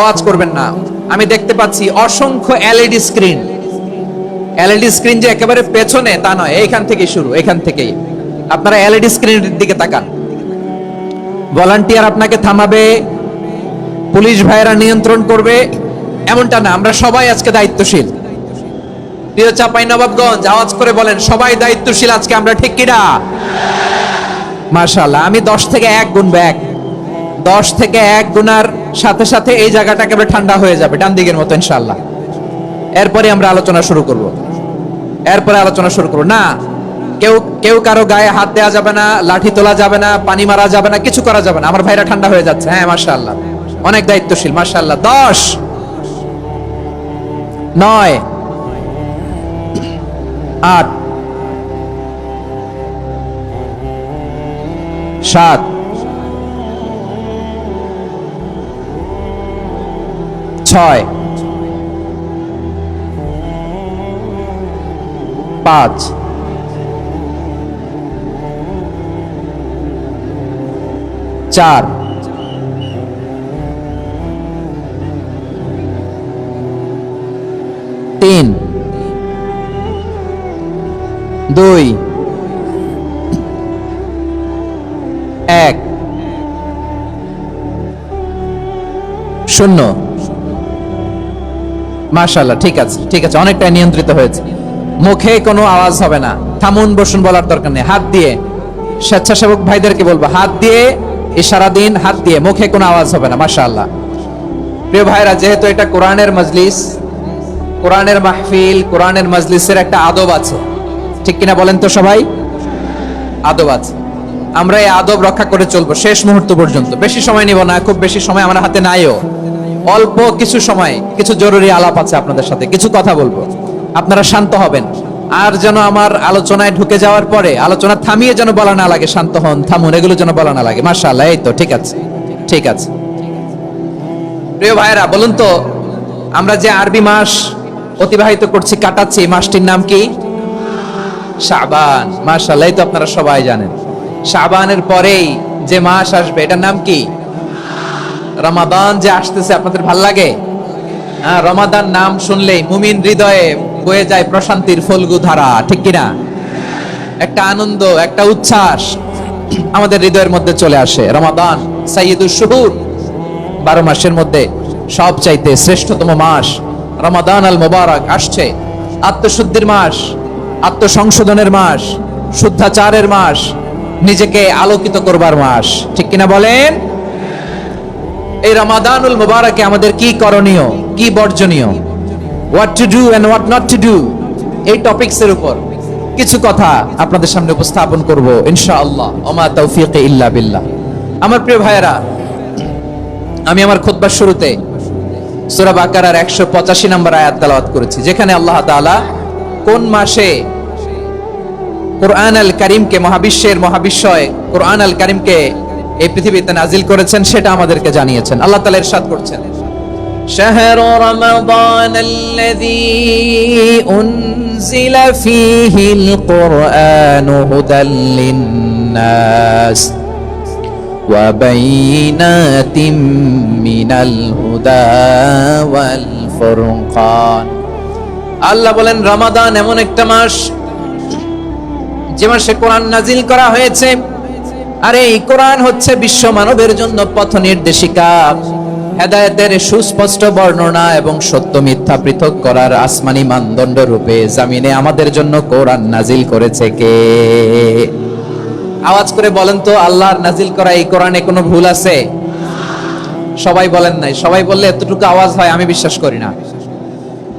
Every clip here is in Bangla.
আওয়াজ করবেন না। আমি দেখতে পাচ্ছি অসংখ্য এলইডি স্ক্রিন। এলইডি স্ক্রিন যে একেবারে পেছনে তা নয়, এইখান থেকে শুরু, এখান থেকেই। আপনারা এলইডি স্ক্রিনের দিকে তাকান। ভলান্টিয়ার আপনাকে থামাবে, পুলিশ ভাইয়েরা নিয়ন্ত্রণ করবে, এমনটা না। আমরা সবাই আজকে দায়িত্বশীল। প্রিয় চাঁপাইনবাবগঞ্জ, আওয়াজ করে বলেন সবাই দায়িত্বশীল আজকে আমরা, ঠিক কিনা? মাশাআল্লাহ। আমি 10 থেকে 1 গুনবো। 10 থেকে 1 গুনার সাথে সাথে এই জায়গাটা একেবারে ঠান্ডা হয়ে যাবে, ডান দিকের মতো ইনশাআল্লাহ। এরপরে আমরা আলোচনা শুরু করব। না, কেউ কারো গায়ে হাত দেওয়া যাবে না, লাঠি তোলা যাবে না, পানি মারা যাবে না, কিছু করা যাবে না। আমার ভাইরা ঠান্ডা হয়ে যাচ্ছে। হ্যাঁ মাশাআল্লাহ, অনেক দায়িত্বশীল মাশাআল্লাহ। 10, 9, 8, 7, 6, 5, 4, 3, 2, 1, 0। মাশাআল্লাহ, ঠিক আছে, অনেকটা নিয়ন্ত্রিত হয়েছে। মুখে কোনো আওয়াজ হবে না, থামুন বসুন বলার দরকার নেই। হাত দিয়ে, স্বেচ্ছাসেবক ভাইদেরকে বলবো, হাত দিয়ে ইশারা দিন, হাত দিয়ে, মুখে কোনো আওয়াজ হবে না। মাশাআল্লাহ। প্রিয় ভাইরা, যেহেতু এটা কোরআনের মজলিস, কোরআনের মাহফিল, কোরআনের মজলিসের একটা আদব আছে, ঠিক কিনা বলেন তো সবাই? আদব আছে। আমরা এই আদব রক্ষা করে চলবো শেষ মুহূর্ত পর্যন্ত। বেশি সময় নিব না, খুব বেশি সময় আমার হাতে নাইও। অল্প কিছু সময় কিছু জরুরি আলাপ আছে আপনাদের সাথে, কিছু কথা বলবো। আপনারা শান্ত হবেন, আর যেন আমার আলোচনায় ঢুকে যাওয়ার পরে আলোচনা থামিয়ে যেন বলা না লাগে শান্ত হন, থামুন, এগুলো যেন বলা না লাগে। মাশাআল্লাহ, এই তো ঠিক আছে। প্রিয় ভাইরা, বলুন তো, আমরা যে আরবি মাস অতিবাহিত করছি, কাটাচ্ছি, মাসটির নাম কি? শাবান। মাশাআল্লাহ, এই তো আপনারা সবাই জানেন। শাবানের পরেই যে মাস আসবে এটার নাম কি? রমাদান। যে আসতেছে, আপনাদের ভাল লাগে? হ্যাঁ, রমাদান নাম শুনলেই মুমিন হৃদয়ে বয়ে যায় প্রশান্তির ফল্গু ধারা, ঠিক কিনা? একটা আনন্দ, একটা উচ্ছ্বাস আমাদের হৃদয়ের মধ্যে চলে আসে। রমাদান সাইয়্যিদুশ শুহুর, 12 মাসের মধ্যে সবচাইতে শ্রেষ্ঠতম মাস রমাদান আল মুবারক আসছে। আত্মশুদ্ধির মাস, আত্মসংশোধনের মাস, শুদ্ধাচারের মাস, নিজেকে আলোকিত করবার মাস, ঠিক কিনা বলেন? এই রমাদানুল মুবারকে আমাদের কি করণীয়, কি বর্জনীয়, what to do and what not to do, এই টপিকসের উপর কিছু কথা আপনাদের সামনে উপস্থাপন করব ইনশাআল্লাহ। ওমা তাওফীকি ইল্লা বিল্লাহ। আমার প্রিয় ভাইয়েরা, আমি আমার খুতবার শুরুতে সূরা বাকারার 185 নম্বর আয়াত তেলাওয়াত করেছি, যেখানে আল্লাহ তাআলা কোন মাসে কোরআন আল কারীমকে, মহাবিশ্বের মহাবিশ্বয় কোরআন আল কারীমকে এই পৃথিবীতে নাজিল করেছেন সেটা আমাদেরকে জানিয়েছেন। আল্লাহ তাআলা ইরশাদ করছেন, শাহরু রমাদানাল্লাযী উনজিলা ফীহিল কুরআনু হুদাল লিন্নাস ওয়া বাইনাতিম মিনাল হুদা ওয়াল ফুরকান। আল্লাহ বলেন, রমাদান এমন একটা মাস যে মাসে কোরআন নাজিল করা হয়েছে। আর এই কোরআন হচ্ছে বিশ্ব মানবের জন্য পথ নির্দেশিকা, হেদায়েতের সুস্পষ্ট বর্ণনা এবং সত্য মিথ্যা পৃথক করার আসমানি মানদণ্ড রূপে জামিনে আমাদের জন্য কোরআন নাজিল করেছে কে? আওয়াজ করে বলেন তো, আল্লাহর নাজিল করা এই কোরআনে কোনো ভুল আছে? সবাই বলেন নাই। সবাই বললে এতটুকু আওয়াজ হয়, আমি বিশ্বাস করি না।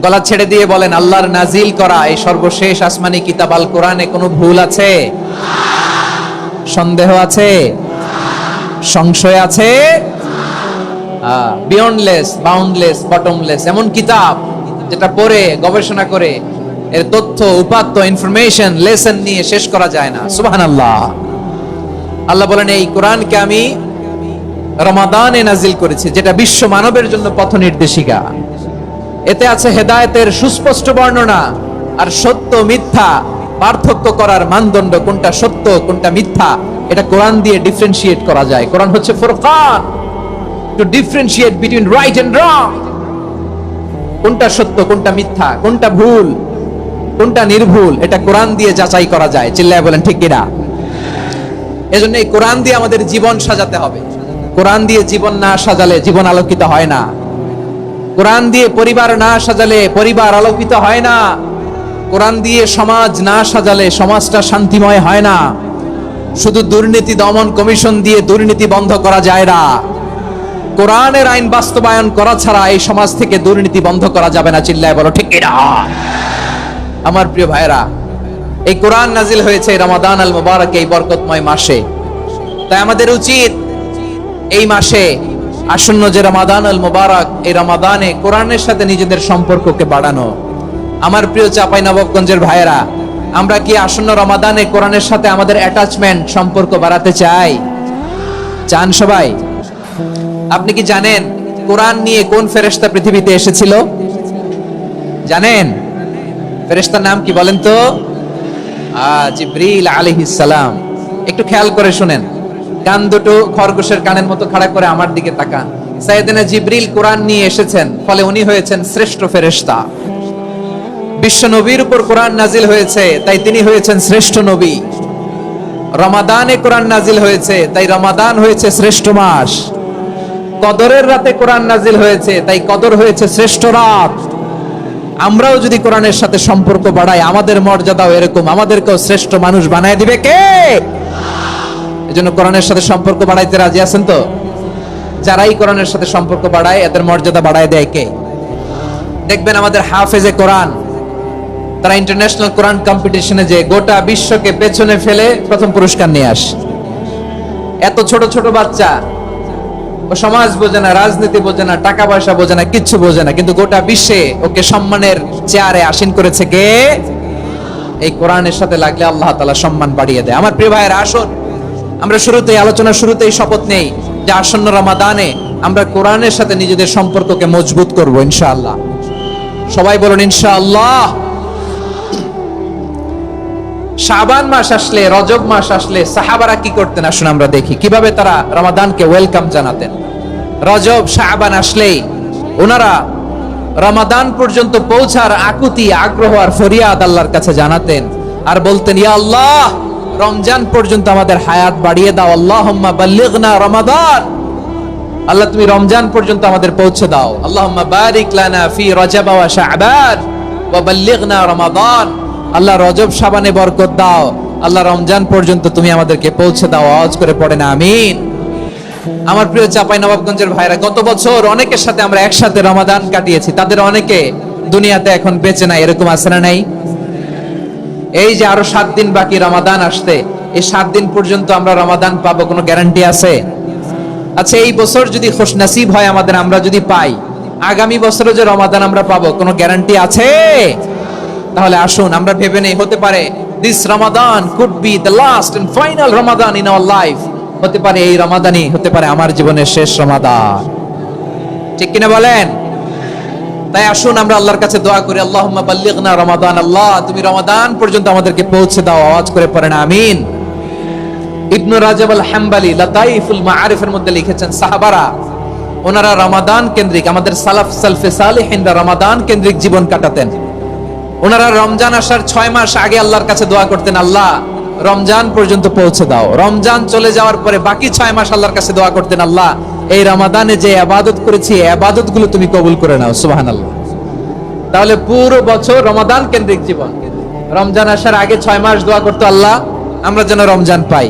গলা ছেড়ে দিয়ে বলেন, আল্লাহর নাজিল করা এই সর্বশেষ আসমানি কিতাব আল কোরআনে কোনো ভুল আছে? সন্দেহ আছে? সংশয় আছে? বিয়ন্ডলেস, বাউন্ডলেস, বটমলেস, এমন কিতাব যেটা পড়ে গবেষণা করে এর তথ্য, উপাত্ত, ইনফরমেশন, লেসন নিয়ে শেষ করা যায় না। সুবহানাল্লাহ। আল্লাহ বলেন, এই কোরআনকে আমি রমাদানে নাজিল করেছি, যেটা বিশ্ব মানবের জন্য পথ নির্দেশিকা। এতে আছে হেদায়েতের সুস্পষ্ট বর্ণনা, আর সত্য মিথ্যা পার্থক্য করার মানদণ্ড, কোনটা সত্য কোনটা মিথ্যা, এটা কোরআন দিয়ে ডিফারেন্সিয়েট করা যায়। কোরআন হচ্ছে Furqan, to differentiate between right and wrong. কোনটা সত্য, কোনটা মিথ্যা, কোনটা ভুল, কোনটা নির্ভুল, এটা কোরআন দিয়ে যাচাই করা যায়। চিল্লায় বলেন ঠিক কিনা? এজন্য এই কোরআন দিয়ে আমাদের জীবন সাজাতে হবে। কোরআন দিয়ে জীবন না সাজালে জীবন আলোকিত হয় না। কোরআন দিয়ে পরিবার না সাজালে পরিবার আলোকিত হয় না। কোরআন দিয়ে সমাজ না সাজালে সমাজটা শান্তিময় হয় না। শুধু দুর্নীতি দমন কমিশন দিয়ে দুর্নীতি বন্ধ করা যায় না। কোরআনের আইন বাস্তবায়ন করা ছাড়া এই সমাজ থেকে দুর্নীতি বন্ধ করা যাবে না। চিল্লায় বলো ঠিক কিনা? আমার প্রিয় ভাইরা, এই কোরআন নাজিল হয়েছে রমাদান আল মুবারক, এই বরকতময় মাসে। তাই আমাদের উচিত এই মাসে আসন্ন যে রমাদান আল মুবারক, এই রমাদানে কোরআনের সাথে নিজেদের সম্পর্ককে বাড়ানো। আমার প্রিয় চাঁপাইনবাবগঞ্জের ভাইয়েরা, আমরা কি আসন্ন রমাদানে কোরআনের সাথে আমাদের অ্যাটাচমেন্ট সম্পর্ক বাড়াতে চাই? চান সবাই? আপনি কি জানেন কোরআন নিয়ে কোন ফেরেশতা পৃথিবীতে এসেছিল? জানেন ফেরেশতার নাম কি বলেন তো? জিবরিল আলাইহিস সালাম। একটু খেয়াল করে শুনেন, কান দুটো খরগোশের কানের মতো খাড়া করে আমার দিকে তাকান। সাইয়েদনা জিবরিল কোরআন নিয়ে এসেছেন, ফলে উনি হয়েছেন শ্রেষ্ঠ ফেরেশতা। বিশ্ব নবীর উপর কোরআন নাজিল হয়েছে, তাই তিনি হয়েছেন শ্রেষ্ঠ নবী। রমাদানে কোরআন নাজিল হয়েছে, তাই রমাদান হয়েছে শ্রেষ্ঠ মাস। কদরের রাতে কোরআন নাজিল হয়েছে, তাই কদর হয়েছে শ্রেষ্ঠ রাত। আমরাও যদি কোরআনের সাথে সম্পর্ক বাড়াই, আমাদের মর্যাদাও এরকম, আমাদেরকেও শ্রেষ্ঠ মানুষ বানায় দিবে কে? এজন্য কোরআনের সাথে সম্পর্ক বাড়াইতে রাজি আছেন তো? যারাই কোরআনের সাথে সম্পর্ক বাড়ায়, এদের মর্যাদা বাড়ায় দেয় কে? দেখবেন আমাদের হাফেজে কোরআন, তারা ইন্টারন্যাশনাল কোরআন কম্পিটিশনে যে গোটা বিশ্বকে পেছনে ফেলে প্রথম পুরস্কার নিয়ে আসে। এত ছোট ছোট বাচ্চা, ও সমাজ বোঝে না, রাজনীতি বোঝে না, টাকা পয়সা বোঝে না, কিচ্ছু বোঝে না, কিন্তু গোটা বিশ্বে ওকে সম্মানের চেয়ারে আসীন করেছে কে? এই কোরআনের সাথে লাগলে আল্লাহ তাআলা সম্মান বাড়িয়ে দেয়। আমার প্রিয় ভাইয়েরা, আসুন আমরা শুরুতেই, আলোচনার শুরুতেই শপথ নেই যে আসন্ন রমাদানে আমরা কোরআনের সাথে নিজেদের সম্পর্ককে মজবুত করব ইনশাআল্লাহ। সবাই বলুন ইনশাআল্লাহ। শাবান মাস আসলে, রজব মাস আসলে সাহাবারা কি করতেন আসুন আমরা দেখি কিভাবে তারা রমাদানকে ওয়েলকাম জানাতেন। রজব শাবান আসলেই ওনারা রমাদান পর্যন্ত পৌঁছার আকুতি, আগ্রহ আর ফরিয়াদ আল্লাহর কাছে জানাতেন আর বলতেন, ইয়া আল্লাহ, রমজান পর্যন্ত আমাদের হায়াত বাড়িয়ে দাও। আল্লাহুম্মা বাল্লিগনা রমাদান, আল্লাহ তুমি রমজান পর্যন্ত আমাদের পৌঁছে দাও। আল্লাহুম্মা বারিক লানা ফি রজব ওয়া শাবান ওয়া বাল্লিগনা রমাদান, আল্লাহ রজব শাবানে বরকত দাও, আল্লাহ রমজান পর্যন্ত তুমি আমাদেরকে পৌঁছে দাও। আওয়াজ করে পড়েন আমিন। আমার প্রিয় চাঁপাইনবাবগঞ্জের ভাইরা, গত বছর অনেকের সাথে আমরা একসাথে রমাদান কাটিয়েছি, তাদের অনেকে দুনিয়াতে এখন বেঁচে নাই, এরকম আছে না নাই? এই যে আরো 7 দিন বাকি রমাদান আসতে, এই 7 দিন পর্যন্ত আমরা রমাদান পাবো, কোনো গ্যারান্টি আছে? আচ্ছা, এই বছর যদি খুশনসিব হয় আমাদের, আমরা যদি পাই, আগামী বছরে যে রমাদান আমরা পাবো, কোনো গ্যারান্টি আছে? তাহলে আসুন আমরা ভেবে নেই, হতে পারে this Ramadan could be the last and final Ramadan in our life. হতে পারে এই রমাদানই হতে পারে আমার জীবনের শেষ রমাদান। ঠিক কিনা বলেন? তাই আসুন আমরা আল্লাহর কাছে দোয়া করি, আল্লাহুম্মা বাল্লিগনা রমাদান, আল্লাহ তুমি রমাদান পর্যন্ত আমাদেরকে পৌঁছে দাও। আওয়াজ করে পড়েন আমিন। ইবনে রাজব আল হাম্বলি লাতাইফুল মাআরিফের মধ্যে লিখেছেন, সাহাবারা ওনারা রমাদান কেন্দ্রিক, আমাদের সালাফ সালফে সালেহিনরা রমাদান কেন্দ্রিক জীবন কাটাতেন। ওনারা রমজান আসার 6 মাস আগে আল্লাহর কাছে দোয়া করতেন, আল্লাহ রমজান পর্যন্ত পৌঁছে দাও। রমজান চলে যাওয়ার পরে বাকি 6 মাস আল্লাহর কাছে দোয়া করতেন, আল্লাহ এই রমাদানে যে ইবাদত করেছি, এই ইবাদতগুলো তুমি কবুল করে নাও। সুবহানাল্লাহ। তাহলে পুরো বছর রমাদান কেন্দ্রিক জীবন। রমজান আসার আগে 6 মাস দোয়া করতো, আল্লাহ আমরা যেন রমজান পাই।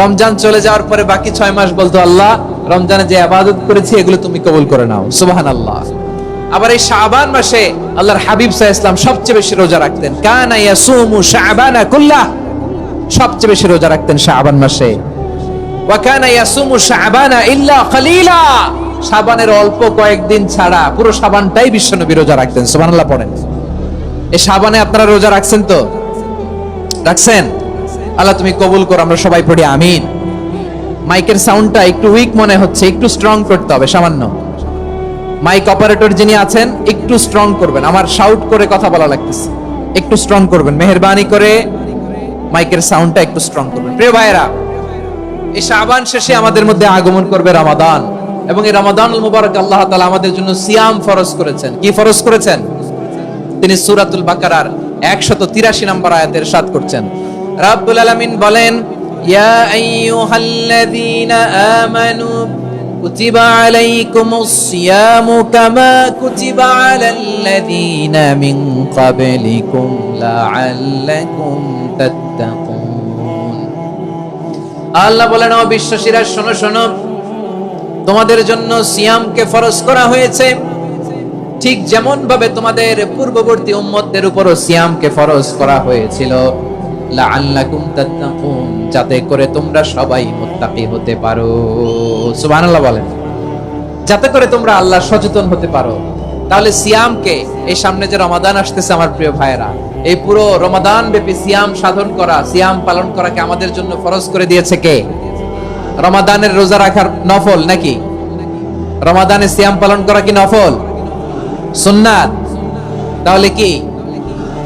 রমজান চলে যাওয়ার পরে বাকি 6 মাস বলতো, আল্লাহ রমজানে যে ইবাদত করেছি এগুলো তুমি কবুল করে নাও। সুবহানাল্লাহ। আবার এই শাবান মাসে আল্লাহর হাবিব সাল্লাল্লাহু আলাইহি ওয়াসাল্লাম সবচেয়ে বেশি রোজা রাখতেন। কানা ইয়াসুমু শাবানা কুল্লাহ, সবচেয়ে বেশি রোজা রাখতেন শাবান মাসে। ওয়া কানা ইয়াসুমু শাবানা ইল্লা কলিলা, শাবানের অল্প কয়েকদিন ছাড়া পুরো শাবানটাই বিশ্বনবী রোজা রাখতেন। সুবহানাল্লাহ পড়েন। এই শাবানে আপনারা রোজা রাখছেন তো? রাখছেন? আল্লাহ তুমি কবুল করো, আমরা সবাই পড়ি আমিন। মাইকের সাউন্ডটা একটু উইক মনে হচ্ছে, একটু স্ট্রং করতে হবে সামান্য। মাইক অপারেটর যিনি আছেন একটু স্ট্রং করবেন, আমার শাউট করে কথা বলা লাগতেছে, একটু স্ট্রং করবেন মেহেরবানি করে, মাইকের সাউন্ডটা একটু স্ট্রং করবেন। প্রিয় ভাইরা, এই শাবান শেষে আমাদের মধ্যে আগমন করবে রমাদান। এবং এই রমাদানুল মুবারক আল্লাহ তাআলা আমাদের জন্য সিয়াম ফরজ করেছেন। কি ফরজ করেছেন? তিনি সূরাতুল বাকারার 183 নম্বর আয়াতে ইরশাদ করছেন, রাব্বুল আলামিন বলেন, ইয়া আইয়ুহাল্লাযীনা আমানু কুতিবা আলাইকুমুস সিয়ামু কামা কুতিবা আলাল্লাযীনা মিন ক্বাবলিকুম লাআল্লাকুম তাত্তাকুন। আল্লাহ বলেন, ও বিশ্বাসীরা শোনো শোনো, তোমাদের জন্য সিয়ামকে ফরজ করা হয়েছে, ঠিক যেমন ভাবে তোমাদের পূর্ববর্তী উম্মতদের উপরও সিয়ামকে ফরজ করা হয়েছিল, লাআল্লাকুম তাত্তাকুন, যাতে করে তোমরা সবাই মুত্তাকি হতে পারো। সুবহানাল্লাহ বলেন, যাতে করে তোমরা আল্লাহ সচেতন হতে পারো। তাহলে সিয়ামকে, এই সামনে যে রমাদান আসতেছে আমার প্রিয় ভাইয়েরা, এই পুরো রমাদান ব্যাপী সিয়াম সাধন করা, সিয়াম পালন করাকে আমাদের জন্য ফরজ করে দিয়েছে কে? রমাদানের রোজা রাখার নফল নাকি? রমাদানে সিয়াম পালন করা কি নফল? সুন্নাত? তাহলে কি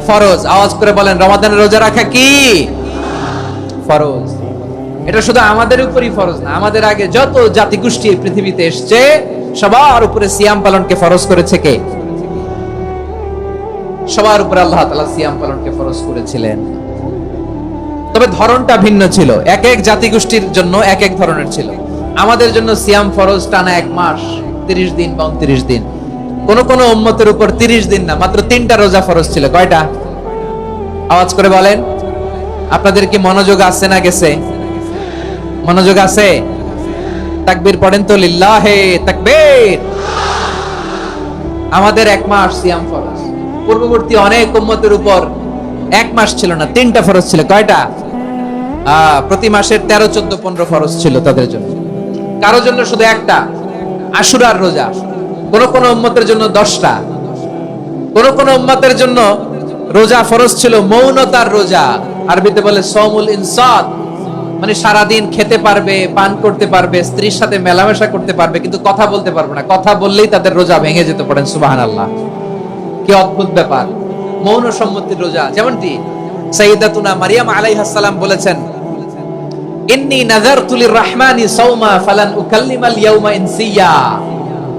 ফরজ? আওয়াজ করে বলেন, রমাদানের রোজা রাখা কি ফরজ? এটা শুধু আমাদের উপরই ফরজ না, আমাদের আগে যত জাতিগোষ্ঠী পৃথিবীতে এসেছে সবার উপরে সিয়াম পালনকে ফরজ করেছে কে? সবার উপরে আল্লাহ তাআলা সিয়াম পালনকে ফরজ করেছিলেন। তবে ধরনটা ভিন্ন ছিল, এক এক জাতিগোষ্ঠীর জন্য এক এক ধরনের ছিল। আমাদের জন্য সিয়াম ফরজ টানা 1 মাস 30 দিন বা 29 দিন। কোন কোন উম্মতের উপর 30 দিন না, মাত্র 3টা রোজা ফরজ ছিল। কয়টা? আওয়াজ করে বলেন। আপনাদের কি মনোযোগ আছে না গেছে? মনোযোগ আছে? তাকবীর পড়েন তো, লিল্লাহে তাকবীর। আমাদের 1 মাস সিয়াম ফরজ। পূর্ববর্তী অনেক উম্মতের উপর 1 মাস ছিল না, 3টা ফরজ ছিল। কয়টা? প্রতি মাসের 13, 14, 15 ফরজ ছিল তাদের জন্য। কারো জন্য শুধু একটা, আশুরার রোজা। কোন কোন উম্মতের জন্য 10টা। কোন কোন উম্মতের জন্য রোজা ফরজ ছিল মৌনতার রোজা, আরবিতে বলে সওমুল ইনসাত, মানে সারাদিন খেতে পারবে, পান করতে পারবে, স্ত্রীর সাথে মেলামেশা করতে পারবে, কিন্তু কথা বলতে পারবে না। কথা বললেই তাদের রোজা ভেঙে যেতে। পড়েন সুবহানাল্লাহ। কি অদ্ভুত ব্যাপার! মৌন সম্মতির রোজা। যেমনটি সাইয়্যিদাতুনা মারিয়াম আলাইহিস সালাম বলেছেন, ইন্নী নাযারতু লির-রাহমানি সাওমা ফালান উকাল্লিমাল ইয়াওমা ইনসিয়া।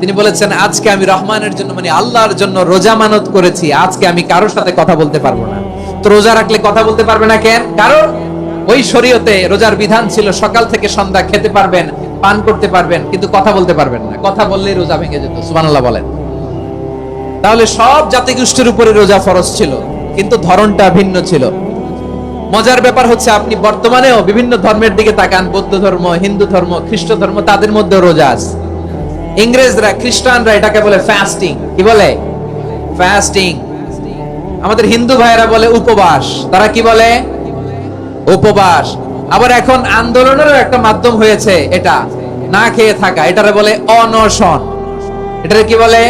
তিনি বলেছেন, আজকে আমি রহমানের জন্য, মানে আল্লাহর জন্য রোজা মানত করেছি, আজকে আমি কারোর সাথে কথা বলতে পারবো না। তো রোজা রাখলে কথা বলতে পারবে না কেন? কারণ ওই শরীয়তে রোজার বিধান ছিল সকাল থেকে সন্ধ্যা খেতে পারবেন, পান করতে পারবেন, কিন্তু কথা বলতে পারবেন না। কথা বললেই রোজা ভেঙে যেত। সুবহানাল্লাহ বলেন। তাহলে সব জাতিগোষ্ঠীর উপরে রোজা ফরজ ছিল, কিন্তু ধরনটা ভিন্ন ছিল। মজার ব্যাপার হচ্ছে, আপনি বর্তমানেও বিভিন্ন ধর্মের দিকে তাকান, বৌদ্ধ ধর্ম, হিন্দু ধর্ম, খ্রিস্ট ধর্ম, তাদের মধ্যে রোজা আছে। ইংরেজরা, খ্রিস্টানরা এটাকে বলে ফাস্টিং। কি বলে? ফাস্টিং। আমাদের হিন্দু ভাইয়েরা বলে উপবাস। তারা কি বলে? উপবাস। আবার এখন আন্দোলনেরও একটা মাধ্যম হয়েছে এটা, না খেয়ে থাকা। এটারে বলে অনশন। এটারে কি বলে?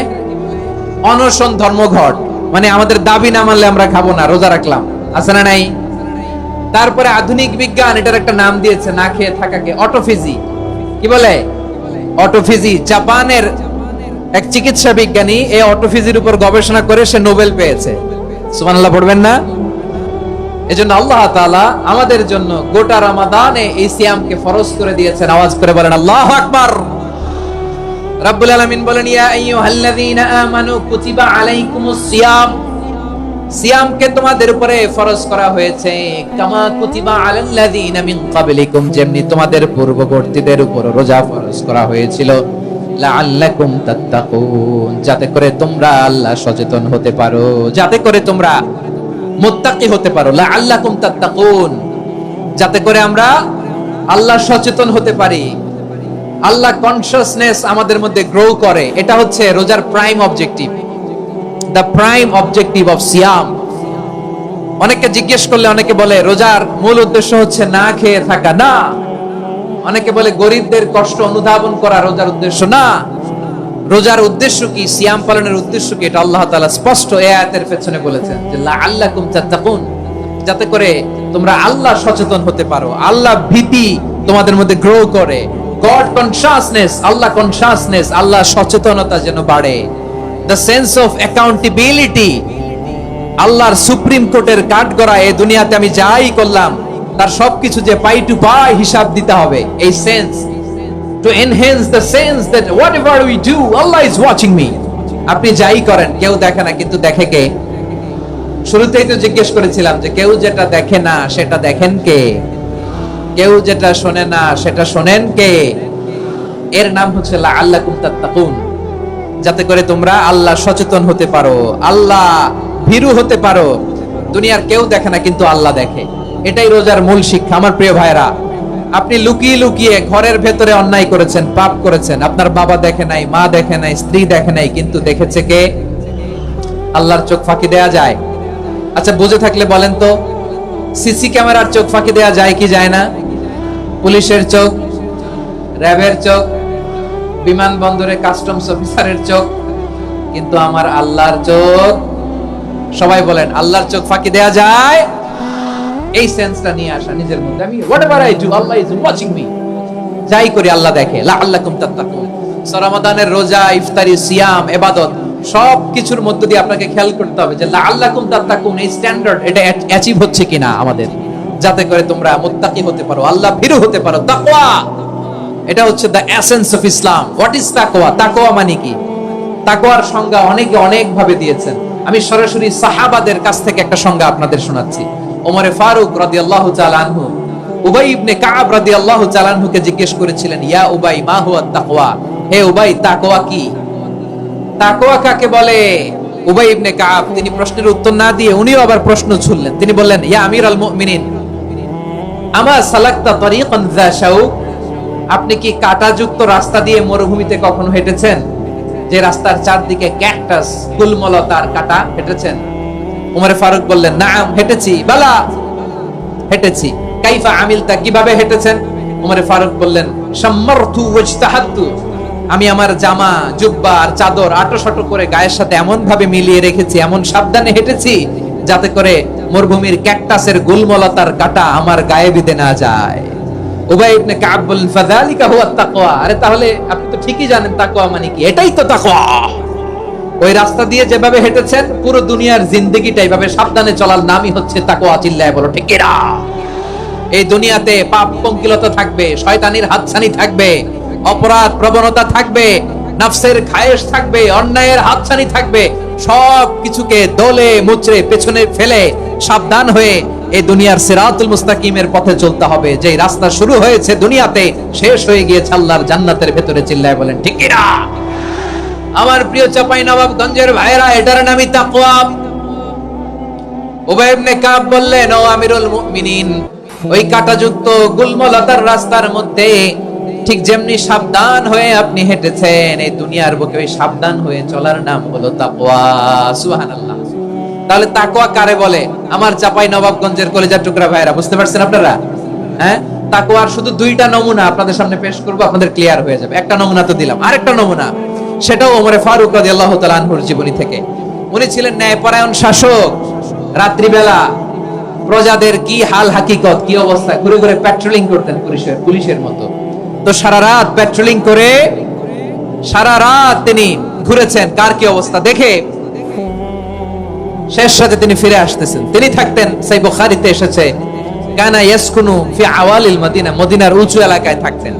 অনশন ধর্মঘট। মানে আমাদের দাবি না মানলে আমরা খাবো না, রোজা রাখলাম। আছে না নাই? তারপরে আধুনিক বিজ্ঞান এটার একটা নাম দিয়েছে, না খেয়ে থাকাকে অটোফেজি। কি বলে? অটোফেজি। জাপানের এক চিকিৎসা বিজ্ঞানী এই অটোফেজির উপর গবেষণা করে সে নোবেল পেয়েছে। সুবহানাল্লাহ পড়বেন না? এজন্য আল্লাহ তাআলা আমাদের জন্য গোটা রমাদানে এই সিয়ামকে ফরজ করে দিয়েছেন। আওয়াজ করে বলেন আল্লাহু আকবার। রাব্বুল আলামিন বলেন, ইয়া আইয়ুহাল্লাযীনা আমানু কুতিবা আলাইকুমুস সিয়াম। সিয়ামকে তোমাদের উপরে ফরজ করা হয়েছে, কামা কুতিবা আলাল্লাযীনা মিন ক্বাবলিকুম, যেমনি তোমাদের পূর্ববর্তীদের উপর রোজা ফরজ করা হয়েছিল, লাআল্লাকুম তাত্তাকুন, যাতে করে তোমরা আল্লাহ সচেতন হতে পারো, যাতে করে তোমরা মুত্তাকি হতে পারো। লাআল্লাকুম তাত্তাকুন, যাতে করে আমরা আল্লাহ সচেতন হতে পারি, আল্লাহ কনসিয়াসনেস আমাদের মধ্যে গ্রো করে। এটা হচ্ছে রোজার prime objective, the prime objective of সিয়াম। অনেকে জিজ্ঞেস করলে অনেকে বলে রোজার মূল উদ্দেশ্য হচ্ছে না খেয়ে থাকা। না। অনেকে বলে গরিবদের কষ্ট অনুধাবন করা রোজার উদ্দেশ্য। না। রোজার উদ্দেশ্য কি, সিয়াম পালনের উদ্দেশ্য কি, এটা আল্লাহ তাআলা স্পষ্ট এই আয়াতের পেছনে বলেছেন যে লাআল্লাকুম তাত্তাকুন, যাতে করে তোমরা আল্লাহ সচেতন হতে পারো, আল্লাহ ভীতি তোমাদের মধ্যে গ্রো করে, গড কনসিয়াসনেস, আল্লাহ কনসিয়াসনেস, আল্লাহ সচেতনতা যেন বাড়ে, দ্য সেন্স অফ অ্যাকাউন্টেবিলিটি, আল্লাহর সুপ্রিম কোর্টের কাঠগড়া এই দুনিয়াতে আমি যাই করলাম তার সবকিছু যে পাই টু পাই হিসাব দিতে হবে, এই sense, to enhance the sense that whatever we do, Allah is watching me. আপনি যাই করেন কেউ দেখে না, কিন্তু দেখে কে? শুরুতেই তো জিজ্ঞেস করেছিলাম যে কেউ যেটা দেখে না সেটা দেখেন কে? কেউ যেটা শোনে না সেটা শোনেন কে? এর নাম হচ্ছে লাআল্লাকুম তাত্তাকুন, যাতে করে তোমরা আল্লাহ সচেতন হতে পারো, আল্লাহ ভীরু হতে পারো। দুনিয়ার কেউ দেখে না, কিন্তু আল্লাহ দেখে। এটাই রোজার মূল শিক্ষা। আমার প্রিয় ভাইরা, আপনি লুকিয়ে লুকিয়ে ঘরের ভেতরে অন্যায় করেছেন, পাপ করেছেন, আপনার বাবা দেখে নাই, মা দেখে নাই, স্ত্রী দেখে নাই, কিন্তু দেখেছে কে? আল্লাহর চোখ ফাঁকি দেয়া যায়? আচ্ছা, বুঝে থাকলে বলেন তো, সিসি ক্যামেরার চোখ ফাঁকি দেয়া যায় কি যায় না? পুলিশের চোখ, র্যাবের চোখ, বিমানবন্দরে কাস্টমস অফিসারের চোখ, কিন্তু আমার আল্লাহর চোখ? সবাই বলেন, আল্লাহর চোখ ফাঁকি দেয়া যায়? এই সেন্সটা নিয়ে আসা নিজের মধ্যে, আমি whatever I do, Allah is watching me, যাই করি আল্লাহ দেখে। লাআল্লাকুম তাত্তাকুন। রমাদানের রোজা, ইফতারি, সিয়াম, ইবাদত সব কিছুর মধ্য দিয়ে আপনাকে খেয়াল করতে হবে যে লাআল্লাকুম তাত্তাকুন এই স্ট্যান্ডার্ড এটা অ্যাচিভ হচ্ছে কিনা আমাদের, যাতে করে তোমরা মুত্তাকি হতে পারো, আল্লাহ ভীরু হতে পারো। তাকওয়া, এটা হচ্ছে the essence of Islam. What is তাকওয়া? তাকওয়া মানে কি? তাকওয়ার সংজ্ঞা অনেকে অনেক ভাবে দিয়েছেন। আমি সরাসরি সাহাবাদের কাছ থেকে একটা সংজ্ঞা আপনাদের শোনাচ্ছি। ওমরে ফারুক রাদিয়াল্লাহু তাআলা আনহু উবাই ইবনে কাব রাদিয়াল্লাহু তাআলা আনহুকে জিজ্ঞেস করেছিলেন, ইয়া উবাই মা হুয়া তাকওয়া? হে উবাই, তাকওয়া কি? তাকওয়া কাকে বলে? উবাই ইবনে কাব তিনি প্রশ্নের উত্তর না দিয়ে উনিও আবার প্রশ্ন ছুড়লেন। তিনি বললেন, ইয়া আমিরাল মুমিনিন, আমা সালাকতা তরিকান যা শাউক? আপনি কি কাঁটাযুক্ত রাস্তা দিয়ে মরুভূমিতে কখনো হেঁটেছেন? যে রাস্তার চারদিকে ক্যাকটাস, কুলমলতার কাঁটা, হেঁটেছেন? উমরে ফারুক বললেন, নাম, হেঁটেছি। বালা, হেঁটেছি। কাইফা আমিলতা, কিভাবে হেঁটেছেন? উমরে ফারুক বললেন, শাম্মারতু ওয়াজতাহাদতু, আমি আমার জামা, জুব্বা আর চাদর আঁটো-শাটো করে গায়ের সাথে এমন ভাবে মিলিয়ে রেখেছি, এমন সাবধানে হেঁটেছি যাতে করে মরুভূমির ক্যাকটাসের গুলমলতার কাঁটা আমার গায়ে বিঁধে না যায়। উবাই ইবনে কাব বললেন, ফাযালিকা হুয়া তাকওয়া। আরে তাহলে আপনি তো ঠিকই জানেন তাকওয়া মানে কি, এটাই তো তাকওয়া। ওই রাস্তা দিয়ে যেভাবে হেঁটেছেন, পুরো দুনিয়ার জিন্দেগিটা এইভাবে সাবধানে চলার নামই হচ্ছে তাকওয়া। চিল্লায় বলো ঠিক কিনা? এই দুনিয়াতে পাপ পঙ্কিলতা থাকবে, শয়তানির হাতছানি থাকবে, অপরাধ প্রবণতা থাকবে, নফসের খায়েশ থাকবে, অন্যায়ের হাতছানি থাকবে। সব কিছুকে দলে মুচড়ে পেছনে ফেলে সাবধান হয়ে এই দুনিয়ার সিরাতুল মুস্তাকিমের পথে চলতে হবে। যে রাস্তা শুরু হয়েছে দুনিয়াতে, শেষ হয়ে গিয়েছে আল্লাহর জান্নাতের ভেতরে। চিল্লায় বলেন ঠিক কিনা? আমার প্রিয় চাপাই নবাবগঞ্জের ভাইরা, এটার নামই তাকওয়া। উবাই ইবনে কাব বললেন, ও আমিরুল মুমিনিন, ওই কাঁটাযুক্ত গুলমলতার রাস্তার মধ্যে ঠিক যেমনি সাবধান হয়ে আপনি হেঁটেছেন, এই দুনিয়ার বুকে ওই সাবধান হয়ে চলার নাম হলো তাকওয়া। সুবহানাল্লাহ। তাহলে তাকওয়া কারে বলে? আমার চাপাই নবাবগঞ্জের কলিজার টুকরা ভাইরা, বুঝতে পারছেন আপনারা? হ্যাঁ, তাকওয়ার শুধু দুইটা নমুনা আপনাদের সামনে পেশ করব, আপনাদের ক্লিয়ার হয়ে যাবে। একটা নমুনা তো দিলাম, আরেকটা নমুনা, সেটাও ওমরে ফারুক রাদিয়াল্লাহু তাআলা আনহুর জীবনী থেকে। উনি ছিলেন ন্যায়পরায়ণ শাসক। রাত্রিবেলা প্রজাদের কি হাল হাকিকত, কি অবস্থা, ঘুরে ঘুরে প্যাট্রোলিং করতেন পুলিশের মতো। তো সারা রাত প্যাট্রোলিং করে সারা রাত তিনি ঘুরেছেন কার কি অবস্থা দেখে। শেষ রাতে তিনি ফিরে আসতেছেন। তিনি থাকতেন, সহিহ বুখারীতে এসেছে, কানা ইয়াসকুনু ফি আওয়ালিল মদিনা, মদিনার উঁচু এলাকায় থাকতেন।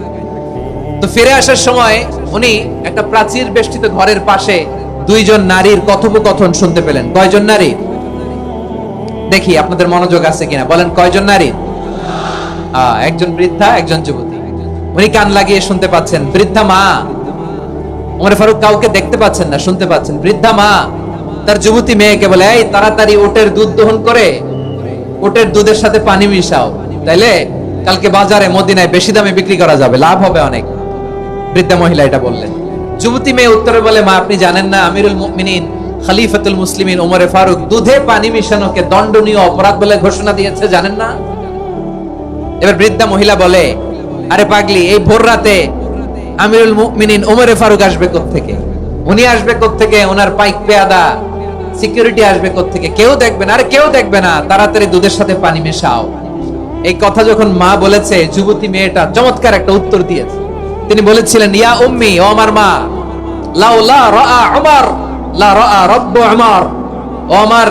তো ফিরে আসার সময় উনি একটা প্রাচীর বেষ্টিত ঘরের পাশে দুইজন নারীর কথোপকথন শুনতে পেলেন। কয়জন নারী? দেখি আপনাদের মনোযোগ আছে কিনা, বলেন কয়জন নারী? একজন বৃদ্ধা, একজন যুবতী। উনি কান লাগিয়ে শুনতে পাচ্ছেন। বৃদ্ধা মা, ওমর ফারুক কাউকে দেখতে পাচ্ছেন না, শুনতে পাচ্ছেন। বৃদ্ধা মা তার যুবতী মেয়েকে বলে, এই তাড়াতাড়ি ওটের দুধ দহন করে ওটের দুধের সাথে পানি মিশাও, তাইলে কালকে বাজারে মদিনায় বেশি দামে বিক্রি করা যাবে, লাভ হবে অনেক। বৃদ্ধা মহিলা এটা বললেন। যুবতী মেয়ে উত্তরে বলে, মা আপনি জানেন না আমিরুল মুমিনিন খলিফাতুল মুসলিমিন ওমর ফারুক দুধে পানি মিশানোকে দণ্ডনীয় অপরাধ বলে ঘোষণা দিয়েছে, জানেন না? এবার বৃদ্ধা মহিলা বলে, আরে পাগলি, এই ভোর রাতে আমিরুল মুমিনিন ওমর ফারুক আসবে কোত্থেকে? উনি আসবে কোত্থেকে? ওনার পাইক পেয়াদা সিকিউরিটি আসবে কোত্থেকে? কেউ দেখবে না। আরে কেউ দেখবে না, তাড়াতাড়ি দুধের সাথে পানি মেশাও। এই কথা যখন মা বলেছে, যুবতী মেয়েটা চমৎকার একটা উত্তর দিয়েছে। তিনি বলেছিলেন, ইয়া উম্মি, ও আমার মা, লাউলা রাআ উমর লা রাআ রাব্বু উমর, ও আমার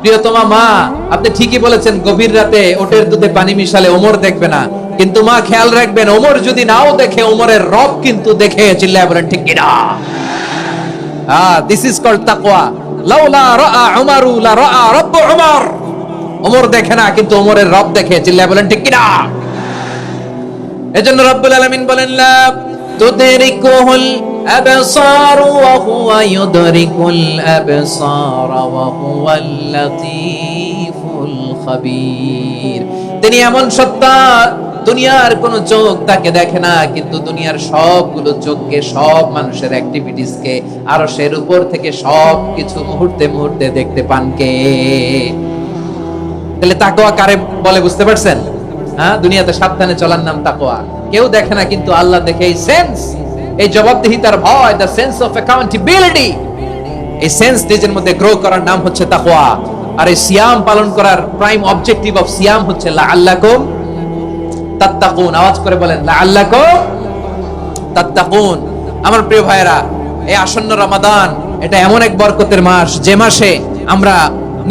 প্রিয়তমা মা, আপনি ঠিকই বলেছেন, গভীর রাতে ওটের দুধে পানি মিশালে ওমর দেখবে না, কিন্তু মা খেয়াল রাখবেন, ওমর যদি নাও দেখে, ওমরের রব কিন্তু দেখে। চিল্লায় বলেন ঠিক কিনা? দিস ইজ কল্ড তাকওয়া। লাউলা রাআ উমারু লা রাআ রাব্বু উমর। ওমর দেখে না, কিন্তু ওমরের রব দেখে। চিল্লায় বলেন ঠিক কিনা? এজন্য রব্বুল আলামিন বলেন, লা তুদরিকুহুল আবসার ওয়া হুয়া ইউদরিকুল আবসার ওয়া হুয়াল লাতীফুল খাবীর। তিনি এমন সত্তা, দুনিয়ার কোন চোখ তাকে দেখে না, কিন্তু দুনিয়ার সবগুলো চোখকে, সব মানুষের অ্যাক্টিভিটিস কে, আরশের উপর থেকে সবকিছু মুহূর্তে মুহূর্তে দেখতে পান কে? তাহলে তাকওয়া কারে বলে বুঝতে পারছেন? হ্যাঁ, দুনিয়াতে সাবধানে চলার নাম তাকওয়া। কেউ দেখে না, কিন্তু আল্লাহ দেখে। এই সেন্স, এই জবাবদিহিতার ভয়, দ্য সেন্স অফ অ্যাকাউন্টেবিলিটি, এই সেন্স নিজের মধ্যে গ্রো করার নাম হচ্ছে তাকওয়া। আর এই সিয়াম পালন করার প্রাইম অবজেক্টিভ অফ সিয়াম হচ্ছে লাআল্লাকুম তাত্তাকুন। আওয়াজ করে বলেন, লাআল্লাকুম তাত্তাকুন। আমার প্রিয় ভাইরা, এই আসন্ন রমাদান, এটা এমন এক বরকতের মাস, যে মাসে আমরা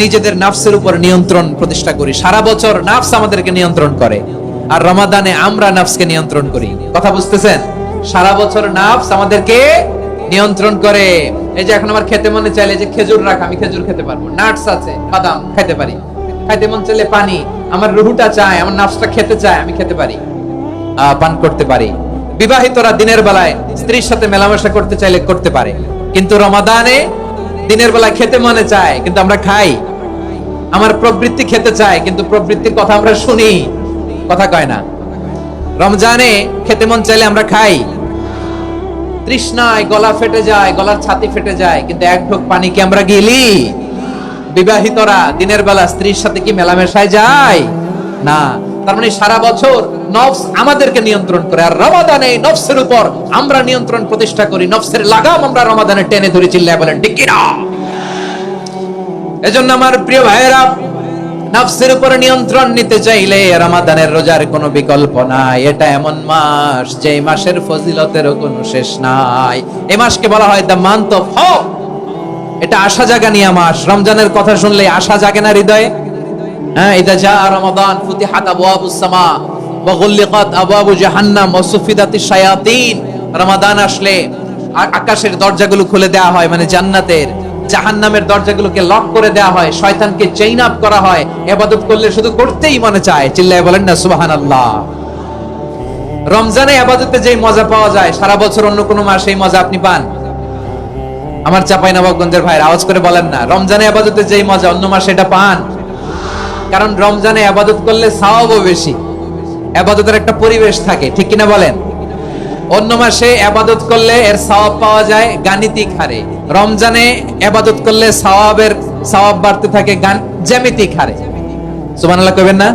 নিজেদের নাফসের উপর নিয়ন্ত্রণ প্রতিষ্ঠা করি। সারা বছর নাফস আমাদেরকে নিয়ন্ত্রণ করে, আর রমাদানে আমরা নাফসকে নিয়ন্ত্রণ করি। কথা বুঝতেছেন? সারা বছর নাফস আমাদেরকে নিয়ন্ত্রণ করে। এই যে এখন আমার খেতে মনে চাইলে যে খেজুর রাখ, আমি খেজুর খেতে পারবো, নাটস আছে, বাদাম খেতে পারি। খাইতে মন চাইলে পানি, আমার রুহুটা চায়, আমার নাফসটা খেতে চায়, আমি খেতে পারি, পান করতে পারি। বিবাহিতরা দিনের বেলায় স্ত্রীর সাথে মেলামেশা করতে চাইলে করতে পারে, কিন্তু রমাদানে দিনের বেলায় খেতে মনে চায়, কিন্তু আমরা খাই। আমার প্রবৃত্তি খেতে চায়, কিন্তু প্রবৃত্তির কথা আমরা শুনি, কথা কয় না। রমজানে খেতে মন চাইলে আমরা খাই, তৃষ্ণায় গলা ফেটে যায়, গলার ছাতি ফেটে যায়, কিন্তু এক ঢোক পানি কি আমরা গিলি? বিবাহিতরা দিনের বেলা স্ত্রীর সাথে কি মেলামেশায় যায়? না। তার মানে সারা বছর নফস আমাদেরকে নিয়ন্ত্রণ করে, আর রমাদানে নফসের উপর আমরা নিয়ন্ত্রণ প্রতিষ্ঠা করি। নফসের লাগাম আমরা রমাদানে টেনে ধরে। চিল্লায় বলেন ঠিক কিনা? এজন্য আমার প্রিয় ভাইয়েরা, নফসের উপর নিয়ন্ত্রণ নিতে চাইলে রমাদানের রোজার কোনো বিকল্প নাই। এটা এমন মাস, যে মাসের ফজিলতেরও কোনো শেষ নাই। এই মাসকে বলা হয় দ্য মান্থ অফ হোপ। এটা আশা জাগানিয়া মাস। রমজানের কথা শুনলে আশা জাগে না হৃদয়ে? হ্যাঁ, ইদা জা রমাদান ফুতিহাত আবওয়াবুস সামা ওয়া গুল্লিকাত আবওয়াবু জাহান্নাম ওয়া সুফিদাতিশ শায়াতিন। রমাদান আসলে আকাশের দরজাগুলো খুলে দেওয়া হয়, মানে জান্নাতের। জাহান্নামের দরজাগুলোকে লক করে দেওয়া হয়, শয়তানকে চেইন আপ করা হয়। ইবাদত করলে শুধু করতেই মনে চায়। চিল্লায় বলেন না সুবহানাল্লাহ। রমজানে ইবাদতে যেই মজা পাওয়া যায়, সারা বছর অন্য কোনো মাসে এই মজা আপনি পান? আমার চাঁপাইনবাবগঞ্জের ভাইরা আওয়াজ করে বলেন না, রমজানে ইবাদতে যেই মজা অন্য মাসে এটা পান? কারণ রমজানে ইবাদত করলে সওয়াবও বেশি, ইবাদতের একটা পরিবেশ থাকে, ঠিক কিনা বলেন? অন্য মাসে ইবাদত করলে এর সওয়াব পাওয়া যায় গাণিতিক হারে, রমজানে ইবাদত করলে সওয়াব বাড়তে থাকে জ্যামিতিক হারে। সুবহানাল্লাহ কইবেন না?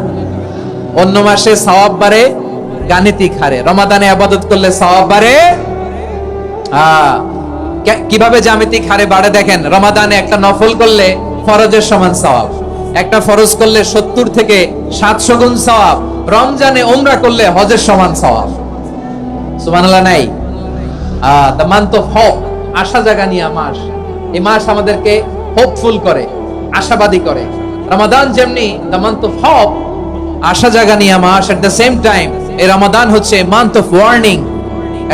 অন্য মাসে সওয়াব বাড়ে গাণিতিক হারে, রমাদানে ইবাদত করলে সওয়াব বাড়ে কিভাবে জ্যামিতিক হারে বাড়ে দেখেন। রমাদানে একটা নফল করলে ফরজের সমান সওয়াব, একটা ফরজ করলে 70 থেকে 700 গুণ সওয়াব। রমজানে উমরা করলে হজের সমান সওয়াব। সুবহানাল্লাহ নাই? দ্য মান্থ অফ হোপ, আশা জাগানিয়া মাস। এই মাস আমাদেরকে হোপফুল করে, আশাবাদী করে। রমাদান যেমনি দ্য মান্থ অফ হোপ, আশা জাগানিয়া মাস, এট দ্য সেম টাইম এই রমাদান হচ্ছে মান্থ অফ ওয়ার্নিং,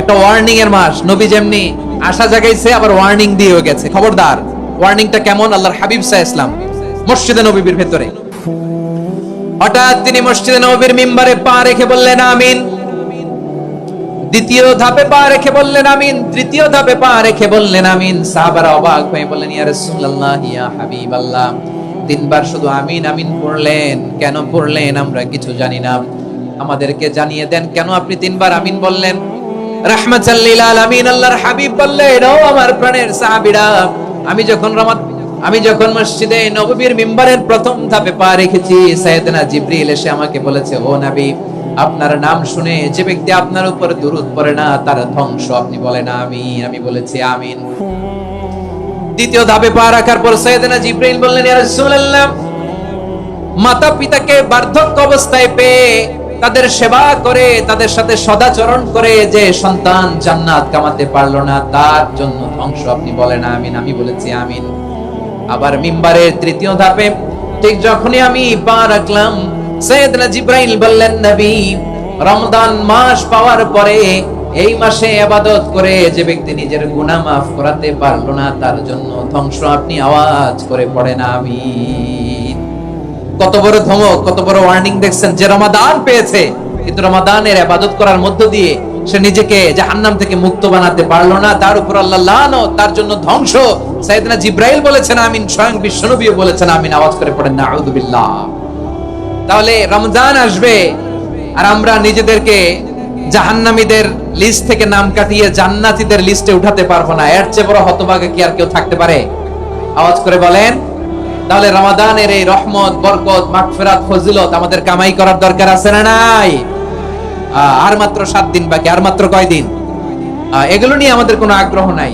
একটা ওয়ার্নিং এর মাস। নবী যেমনি আশা জাগাইছে, আবার ওয়ার্নিং দিয়েও গেছে, খবরদার। ওয়ার্নিংটা কেমন? আল্লাহর হাবিব সাল্লাল্লাহু আলাইহি ওয়াসাল্লাম মসজিদে নববীর ভেতরে, হঠাৎ তিনি মসজিদে নববীর মিম্বারে পা রেখে বললেন আমিন। দ্বিতীয় ধাপে পা রেখে বললেন আমিন, তৃতীয় ধাপে পা রেখে বললেন আমিন। সাহাবারা অবাক হয়ে বললেন, ইয়া রাসূলুল্লাহ, ইয়া হাবিবাল্লাহ, তিনবার শুধু আমিন আমিন পড়লেন, কেন পড়লেন আমরা কিছু জানি না, আমাদেরকে জানিয়ে দেন কেন আপনি তিনবার আমিন বললেন? রাহমাতাল লিল আলামিন আল্লাহর হাবিব বললেন, ও আমার প্রাণের সাহাবীরা, আমি যখন মসজিদে নববীর মিম্বারের প্রথম ধাপে পা রেখেছি, সাইয়েদনা জিবরিল এসে আমাকে বলেছে, ও নবী, আপনার নাম শুনে যে ব্যক্তি আপনার উপর দুরূদ পড়ে না তার ধ্বংস। আপনি বলেন আমিন। আমি বলেছি আমিন। দ্বিতীয় ধাপে পা রাখার পর সাইয়েদনা জিবরিল বললেন, ইয়া রাসূলুল্লাহ, মাতা পিতাকে বার্ধক্য অবস্থায় পেয়ে তাদের সেবা করে, তাদের সাথে সদাচরণ করে যে সন্তান জান্নাত কামাতে পারলো না, তার জন্য ধ্বংস। আপনি বলেন আমিন। আমি বলেছি আমিন। আবার মিম্বারের তৃতীয় ধাপে ঠিক যখনই আমি পা রাখলাম, সাইয়েদনা জিবরাইল বললেন, নবী, রমজান মাস পাওয়ার পরে এই মাসে ইবাদত করে যে ব্যক্তি নিজের গুনাহ মাফ করাতে পারলো না, তার জন্য ধ্বংস। আপনি আওয়াজ করে পড়েন আমিন। কত বড় ধমক, কত বড় ওয়ার্নিং দেখছেন, যে রমাদান পেয়েছে কিন্তু রমাদানের ইবাদত করার মধ্য দিয়ে সে নিজেকে জাহান্নাম থেকে মুক্ত বানাতে পারলো না, তার উপর আল্লাহ লানত, তার জন্য ধ্বংস। সাইয়েদনা জিবরাইল বলেছেন আমিন, স্বয়ং বিশ্বনবীও বলেছেন আমিন। আওয়াজ করে পড়েন নাউযু বিল্লাহ। তাহলে রমজান আসবে আর আমরা নিজেদেরকে জাহান্নামীদের লিস্ট থেকে নাম কাটিয়ে জান্নাতীদের লিস্টে উঠাতে পারবো না। এর চেয়ে বড় হতভাগা কি আর কেউ থাকতে পারে? আওয়াজ করে বলেন। তাহলে রমাদানের এই রহমত, বরকত, মাগফিরাত, ফজিলত আমাদের কামাই করার দরকার আছে না নাই? আর মাত্র 7 দিন বাকি। আর মাত্র কয় দিন? এগুলো নিয়ে আমাদের কোনো আগ্রহ নাই।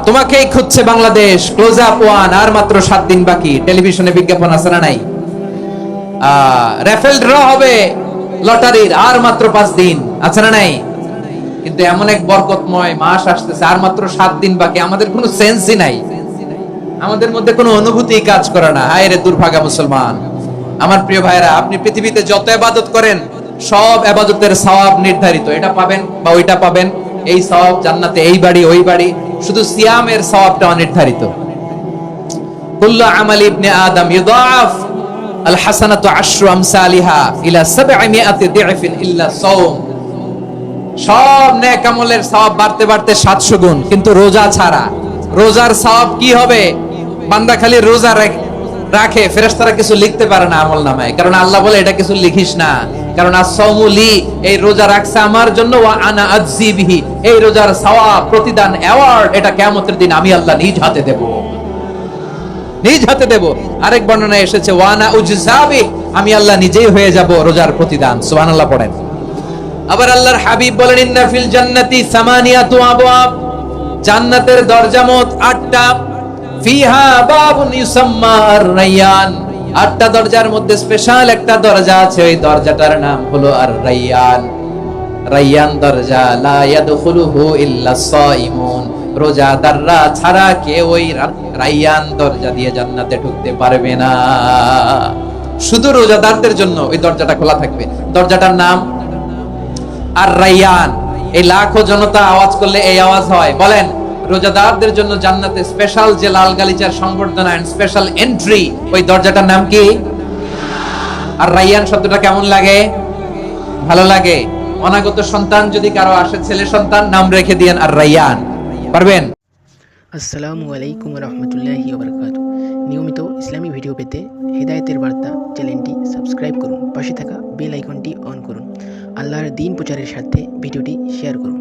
তোমাকেই খুঁজছে বাংলাদেশ, ক্লোজ আপ ওয়ান, আর মাত্র 7 দিন বাকি। টেলিভিশনে বিজ্ঞাপন আছে না নাই? রেফেল ড্র হবে লটারির, আর মাত্র 5 দিন, আছে না নাই? কিন্তু এমন এক বরকতময় মাস আসতেছে, আর মাত্র 7 দিন বাকি। আমাদের কোনো সেন্সই নাই, আমাদের মধ্যে কোনো অনুভূতি কাজ করে না। হায় রে দুর্ভাগা মুসলমান। আমার প্রিয় ভাইরা, আপনি পৃথিবীতে যত ইবাদত করেন সব ইবাদতের সওয়াব নির্ধারিত। এটা পাবেন বা ওইটা পাবেন, এই সওয়াব জান্নাতে, এই বাড়ি ওই বাড়ি। শুধু সিয়ামের সওয়াবটা অনির্ধারিত। কুল্লু আমালি ইবনে আদম ইউদাআফ আল হাসানাতু আশরু আমসালিহা ইলা 700 দি'ফিন ইল্লা সাওম। সব নেক আমলের সওয়াব বাড়তে বাড়তে 700 গুণ, কিন্তু রোজা ছাড়া। রোজার সওয়াব কি হবে? বান্দা খালি রোজা রাখে, ফেরেশতারা কিছু লিখতে পারে না আমলনামায়, কারণ আল্লাহ বলে এটা কিছু লিখিস না, কারণ as-সাওমু লি, এই রোজা রাখছে আমার জন্য, ওয়া আনা আজজি বিহি, এই রোজার সওয়াব, প্রতিদান, অ্যাওয়ার্ড, এটা কিয়ামতের দিন আমি আল্লাহ নিজ হাতে দেব, নিজ হাতে দেব। আরেক বর্ণনায় এসেছে ওয়া আনা উজজাবি, আমি আল্লাহ নিজেই হয়ে যাব রোজার প্রতিদান। সুবহানাল্লাহ পড়েন। আবার আল্লাহর হাবিব বলেন, ইন্না ফিল জান্নাতি সামানিয়াতু আবওয়াব, জান্নাতের দরজা মোট 8টা। ফিহা বাবুন ইউসাম্মা আর-রায়্যান, 8টা দরজার মধ্যে স্পেশাল একটা দরজা আছে, ওই দরজাটার নাম হলো আর-রায়্যান। রায়্যান দরজা, লা ইয়াদখুলুহু ইল্লা সাইমুন, রোজাদাররা ছাড়া কেউ ওই রায়্যান দরজা দিয়ে জান্নাতে ঢুকতে পারবে না। শুধু রোজাদারদের জন্য ওই দরজাটা খোলা থাকবে। দরজাটার নাম আর-রায়্যান। এই লাখো জনতা আওয়াজ করলে এই আওয়াজ হয়। বলেন, রোজাদারদের জন্য জান্নাতে স্পেশাল যে লাল গালিচার সংবর্ধনা এন্ড স্পেশাল এন্ট্রি, ওই দরজাটার নাম কি? আর রায়্যান শব্দটা কেমন লাগে? ভালো লাগে। অনাগত সন্তান যদি কারো আসে, ছেলে সন্তান, নাম রেখে দিয়েন আর রায়্যান। পারবেন? আসসালামু আলাইকুম রহমতুল্লাহি ওয়া বারাকাতুহু। নিয়মিত ইসলামী ভিডিও পেতে হেদায়েতের বার্তা চ্যানেলটি সাবস্ক্রাইব করুন, পাশে থাকা বেল আইকনটি অন করুন। আল্লাহর দ্বীন প্রচারের স্বার্থে ভিডিওটি শেয়ার করুন।